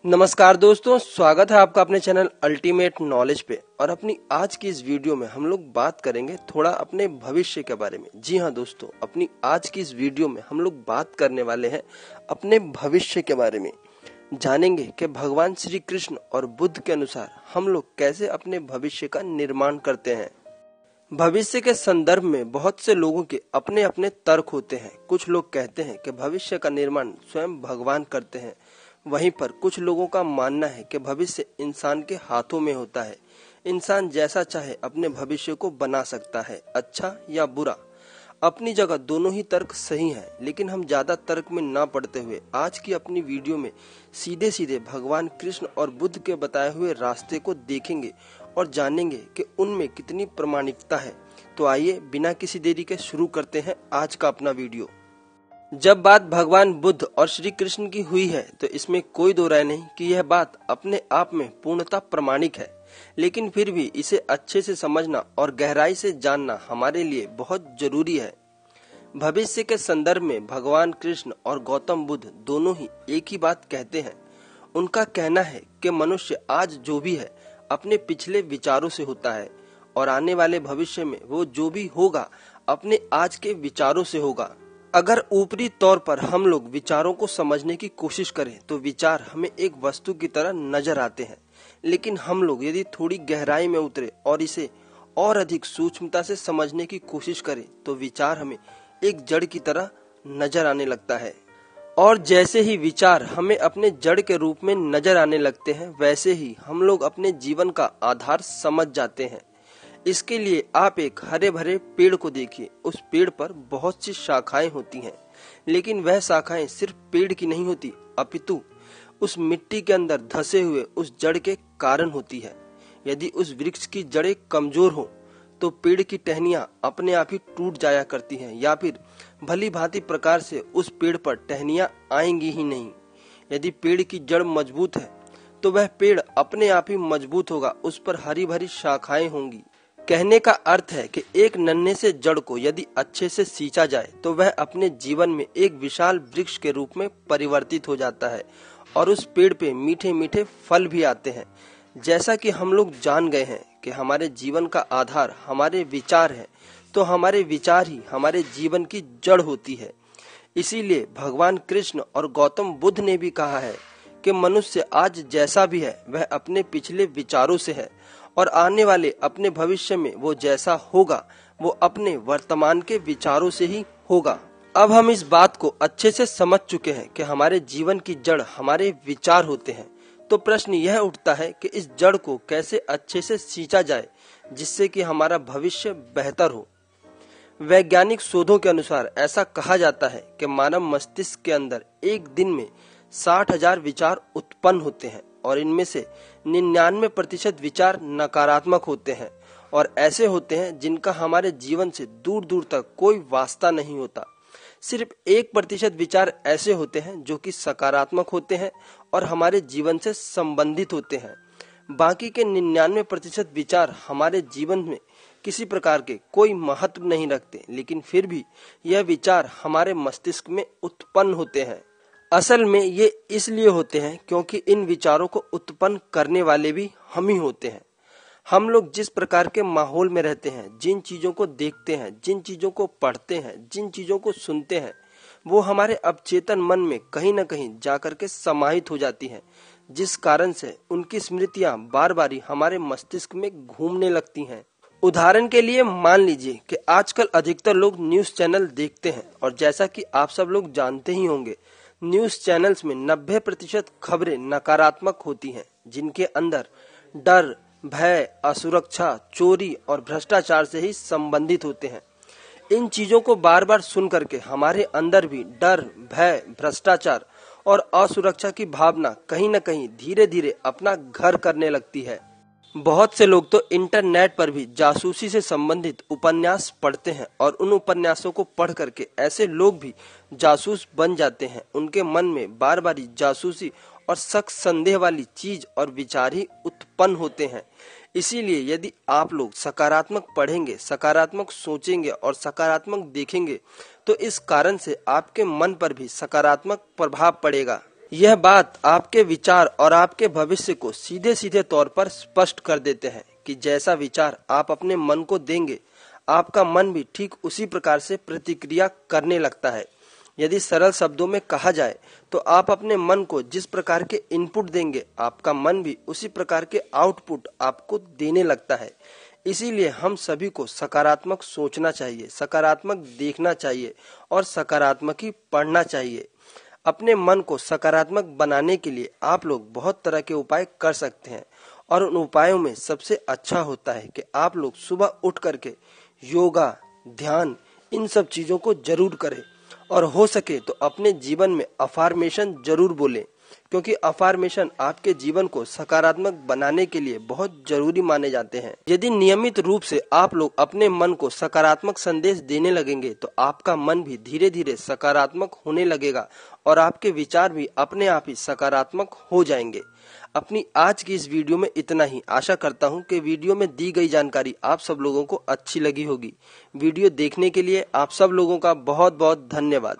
नमस्कार दोस्तों, स्वागत है आपका अपने चैनल अल्टीमेट नॉलेज पे। और अपनी आज की इस वीडियो में हम लोग बात करेंगे थोड़ा अपने भविष्य के बारे में। जी हाँ दोस्तों, अपनी आज की इस वीडियो में हम लोग बात करने वाले हैं अपने भविष्य के बारे में। जानेंगे कि भगवान श्री कृष्ण और बुद्ध के अनुसार हम लोग कैसे अपने भविष्य का निर्माण करते हैं। भविष्य के संदर्भ में बहुत से लोगों के अपने अपने तर्क होते हैं। कुछ लोग कहते हैं कि भविष्य का निर्माण स्वयं भगवान करते हैं, वहीं पर कुछ लोगों का मानना है कि भविष्य इंसान के हाथों में होता है। इंसान जैसा चाहे अपने भविष्य को बना सकता है, अच्छा या बुरा। अपनी जगह दोनों ही तर्क सही हैं, लेकिन हम ज्यादा तर्क में ना पड़ते हुए आज की अपनी वीडियो में सीधे सीधे भगवान कृष्ण और बुद्ध के बताए हुए रास्ते को देखेंगे और जानेंगे कि उनमें कितनी प्रामाणिकता है। तो आइए बिना किसी देरी के शुरू करते हैं आज का अपना वीडियो। जब बात भगवान बुद्ध और श्री कृष्ण की हुई है तो इसमें कोई दो राय नहीं कि यह बात अपने आप में पूर्णतः प्रमाणिक है, लेकिन फिर भी इसे अच्छे से समझना और गहराई से जानना हमारे लिए बहुत जरूरी है। भविष्य के संदर्भ में भगवान कृष्ण और गौतम बुद्ध दोनों ही एक ही बात कहते हैं। उनका कहना है कि मनुष्य आज जो भी है अपने पिछले विचारों से होता है और आने वाले भविष्य में वो जो भी होगा अपने आज के विचारों से होगा। अगर ऊपरी तौर पर हम लोग विचारों को समझने की कोशिश करें तो विचार हमें एक वस्तु की तरह नजर आते हैं, लेकिन हम लोग यदि थोड़ी गहराई में उतरे और इसे और अधिक सूक्ष्मता से समझने की कोशिश करें तो विचार हमें एक जड़ की तरह नजर आने लगता है। और जैसे ही विचार हमें अपने जड़ के रूप में नजर आने लगते हैं, वैसे ही हम लोग अपने जीवन का आधार समझ जाते हैं। इसके लिए आप एक हरे भरे पेड़ को देखिए। उस पेड़ पर बहुत सी शाखाएं होती हैं, लेकिन वह शाखाएं सिर्फ पेड़ की नहीं होती, अपितु उस मिट्टी के अंदर धसे हुए उस जड़ के कारण होती है। यदि उस वृक्ष की जड़ें कमजोर हो तो पेड़ की टहनियां अपने आप ही टूट जाया करती हैं, या फिर भली भांति प्रकार से उस पेड़ पर टहनियां आएंगी ही नहीं। यदि पेड़ की जड़ मजबूत है तो वह पेड़ अपने आप ही मजबूत होगा, उस पर हरी भरी शाखाएं होंगी। कहने का अर्थ है कि एक नन्हे से जड़ को यदि अच्छे से सींचा जाए तो वह अपने जीवन में एक विशाल वृक्ष के रूप में परिवर्तित हो जाता है और उस पेड़ पे मीठे मीठे फल भी आते हैं। जैसा कि हम लोग जान गए हैं कि हमारे जीवन का आधार हमारे विचार है, तो हमारे विचार ही हमारे जीवन की जड़ होती है। इसीलिए भगवान कृष्ण और गौतम बुद्ध ने भी कहा है कि मनुष्य आज जैसा भी है वह अपने पिछले विचारों से है, और आने वाले अपने भविष्य में वो जैसा होगा वो अपने वर्तमान के विचारों से ही होगा। अब हम इस बात को अच्छे से समझ चुके हैं कि हमारे जीवन की जड़ हमारे विचार होते हैं, तो प्रश्न यह उठता है कि इस जड़ को कैसे अच्छे से सींचा जाए जिससे कि हमारा भविष्य बेहतर हो। वैज्ञानिक शोधों के अनुसार ऐसा कहा जाता है कि मानव मस्तिष्क के अंदर एक दिन में 60,000 विचार उत्पन्न होते हैं, और इनमें से 99% विचार नकारात्मक होते हैं और ऐसे होते हैं जिनका हमारे जीवन से दूर दूर तक कोई वास्ता नहीं होता। सिर्फ 1% विचार ऐसे होते हैं जो कि सकारात्मक होते हैं और हमारे जीवन से संबंधित होते हैं। बाकी के 99% विचार हमारे जीवन में किसी प्रकार के कोई महत्व नहीं रखते, लेकिन फिर भी यह विचार हमारे मस्तिष्क में उत्पन्न होते हैं। असल में ये इसलिए होते हैं क्योंकि इन विचारों को उत्पन्न करने वाले भी हम ही होते हैं। हम लोग जिस प्रकार के माहौल में रहते हैं, जिन चीजों को देखते हैं, जिन चीजों को पढ़ते हैं, जिन चीजों को सुनते हैं, वो हमारे अवचेतन मन में कहीं न कहीं जाकर के समाहित हो जाती हैं, जिस कारण से उनकी स्मृतियां बार बार हमारे मस्तिष्क में घूमने लगती हैं। उदाहरण के लिए मान लीजिए कि आजकल अधिकतर लोग न्यूज चैनल देखते हैं, और जैसा कि आप सब लोग जानते ही होंगे, न्यूज चैनल्स में 90% खबरें नकारात्मक होती हैं, जिनके अंदर डर, भय, असुरक्षा, चोरी और भ्रष्टाचार से ही संबंधित होते हैं। इन चीजों को बार बार सुन करके हमारे अंदर भी डर, भय, भ्रष्टाचार और असुरक्षा की भावना कहीं न कहीं धीरे धीरे अपना घर करने लगती है। बहुत से लोग तो इंटरनेट पर भी जासूसी से संबंधित उपन्यास पढ़ते हैं, और उन उपन्यासों को पढ़ करके ऐसे लोग भी जासूस बन जाते हैं। उनके मन में बार बार जासूसी और शक संदेह वाली चीज और विचार ही उत्पन्न होते हैं। इसीलिए यदि आप लोग सकारात्मक पढ़ेंगे, सकारात्मक सोचेंगे और सकारात्मक देखेंगे तो इस कारण से आपके मन पर भी सकारात्मक प्रभाव पड़ेगा। यह बात आपके विचार और आपके भविष्य को सीधे सीधे तौर पर स्पष्ट कर देते हैं कि जैसा विचार आप अपने मन को देंगे, आपका मन भी ठीक उसी प्रकार से प्रतिक्रिया करने लगता है। यदि सरल शब्दों में कहा जाए तो आप अपने मन को जिस प्रकार के इनपुट देंगे, आपका मन भी उसी प्रकार के आउटपुट आपको देने लगता है। इसीलिए हम सभी को सकारात्मक सोचना चाहिए, सकारात्मक देखना चाहिए और सकारात्मक ही पढ़ना चाहिए। अपने मन को सकारात्मक बनाने के लिए आप लोग बहुत तरह के उपाय कर सकते हैं और उन उपायों में सबसे अच्छा होता है कि आप लोग सुबह उठ करके योगा, ध्यान, इन सब चीजों को जरूर करें और हो सके तो अपने जीवन में अफर्मेशन जरूर बोलें, क्योंकि अफर्मेशन आपके जीवन को सकारात्मक बनाने के लिए बहुत जरूरी माने जाते हैं। यदि नियमित रूप से आप लोग अपने मन को सकारात्मक संदेश देने लगेंगे तो आपका मन भी धीरे धीरे सकारात्मक होने लगेगा और आपके विचार भी अपने आप ही सकारात्मक हो जाएंगे। अपनी आज की इस वीडियो में इतना ही। आशा करता हूँ कि वीडियो में दी गई जानकारी आप सब लोगों को अच्छी लगी होगी। वीडियो देखने के लिए आप सब लोगों का बहुत बहुत धन्यवाद।